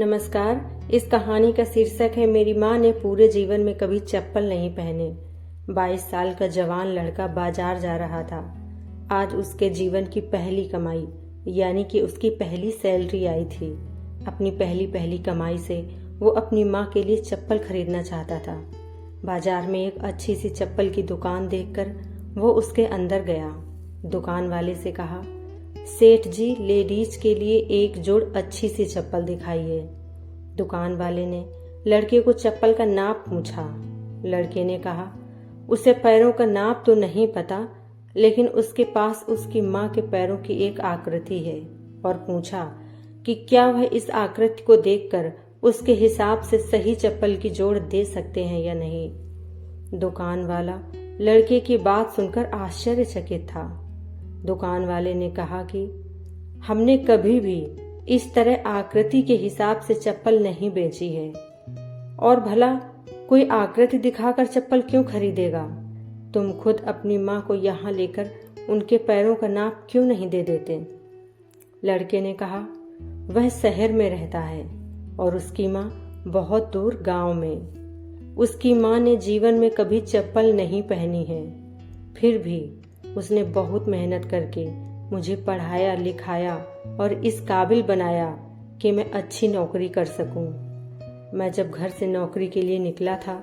नमस्कार। इस कहानी का शीर्षक है मेरी माँ ने पूरे जीवन में कभी चप्पल नहीं पहने। 22 साल का जवान लड़का बाजार जा रहा था। आज उसके जीवन की पहली कमाई यानी कि उसकी पहली सैलरी आई थी। अपनी पहली कमाई से वो अपनी माँ के लिए चप्पल खरीदना चाहता था। बाजार में एक अच्छी सी चप्पल की दुकान देखकर वो उसके अंदर गया। दुकान वाले से कहा, सेठ जी, लेडीज के लिए एक जोड़ अच्छी सी चप्पल दिखाइए। दुकान वाले ने लड़के को चप्पल का नाप पूछा। लड़के ने कहा, उसे पैरों का नाप तो नहीं पता, लेकिन उसके पास उसकी माँ के पैरों की एक आकृति है, और पूछा कि क्या वह इस आकृति को देखकर उसके हिसाब से सही चप्पल की जोड़ दे सकते हैं या नहीं। दुकान वाला लड़के की बात सुनकर आश्चर्यचकित था। दुकान वाले ने कहा कि हमने कभी भी इस तरह आकृति के हिसाब से चप्पल नहीं बेची है, और भला कोई आकृति दिखाकर चप्पल क्यों खरीदेगा। तुम खुद अपनी माँ को यहाँ लेकर उनके पैरों का नाप क्यों नहीं दे देते। लड़के ने कहा, वह शहर में रहता है और उसकी माँ बहुत दूर गांव में। उसकी माँ ने जीवन में कभी चप्पल नहीं पहनी है, फिर भी उसने बहुत मेहनत करके मुझे पढ़ाया लिखाया और इस काबिल बनाया कि मैं अच्छी नौकरी कर सकूं। मैं जब घर से नौकरी के लिए निकला था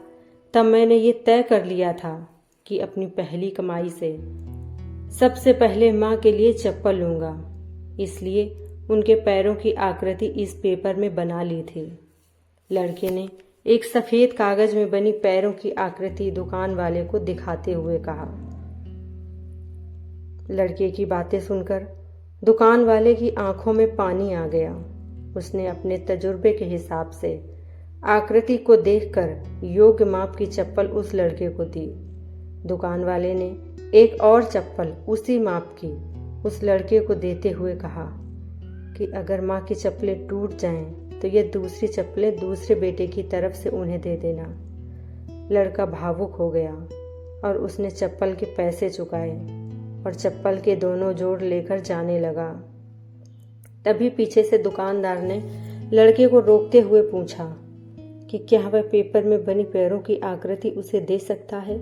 तब मैंने ये तय कर लिया था कि अपनी पहली कमाई से सबसे पहले माँ के लिए चप्पल लूँगा। इसलिए उनके पैरों की आकृति इस पेपर में बना ली थी। लड़के ने एक सफ़ेद कागज में बनी पैरों की आकृति दुकान वाले को दिखाते हुए कहा। लड़के की बातें सुनकर दुकान वाले की आंखों में पानी आ गया। उसने अपने तजुर्बे के हिसाब से आकृति को देखकर योग्य माप की चप्पल उस लड़के को दी। दुकान वाले ने एक और चप्पल उसी माप की उस लड़के को देते हुए कहा कि अगर माँ की चप्पलें टूट जाएं तो ये दूसरी चप्पलें दूसरे बेटे की तरफ से उन्हें दे देना। लड़का भावुक हो गया और उसने चप्पल के पैसे चुकाए और चप्पल के दोनों जोड़ लेकर जाने लगा। तभी पीछे से दुकानदार ने लड़के को रोकते हुए पूछा कि क्या वह पेपर में बनी पैरों की आकृति उसे दे सकता है।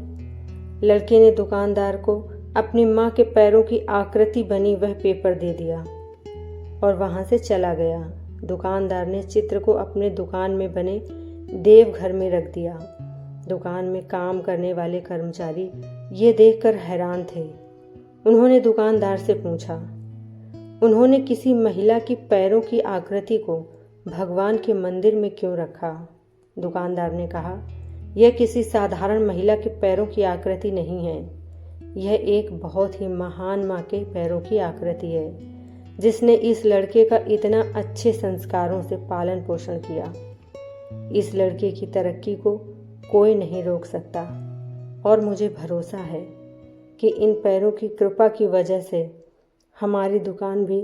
लड़के ने दुकानदार को अपनी माँ के पैरों की आकृति बनी वह पेपर दे दिया और वहां से चला गया। दुकानदार ने चित्र को अपने दुकान में बने देवघर में रख दिया। दुकान में काम करने वाले कर्मचारी ये देखकर हैरान थे। उन्होंने दुकानदार से पूछा, उन्होंने किसी महिला की पैरों की आकृति को भगवान के मंदिर में क्यों रखा। दुकानदार ने कहा, यह किसी साधारण महिला के पैरों की आकृति नहीं है। यह एक बहुत ही महान माँ के पैरों की आकृति है, जिसने इस लड़के का इतना अच्छे संस्कारों से पालन पोषण किया। इस लड़के की तरक्की को कोई नहीं रोक सकता, और मुझे भरोसा है कि इन पैरों की कृपा की वजह से हमारी दुकान भी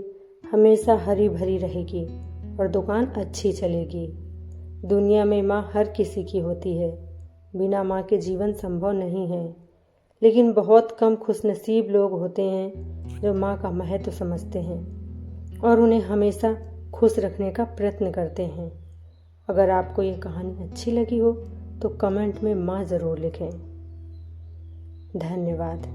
हमेशा हरी भरी रहेगी और दुकान अच्छी चलेगी। दुनिया में माँ हर किसी की होती है, बिना माँ के जीवन संभव नहीं है, लेकिन बहुत कम खुशनसीब लोग होते हैं जो माँ का महत्व समझते हैं और उन्हें हमेशा खुश रखने का प्रयत्न करते हैं। अगर आपको ये कहानी अच्छी लगी हो तो कमेंट में माँ ज़रूर लिखें। धन्यवाद।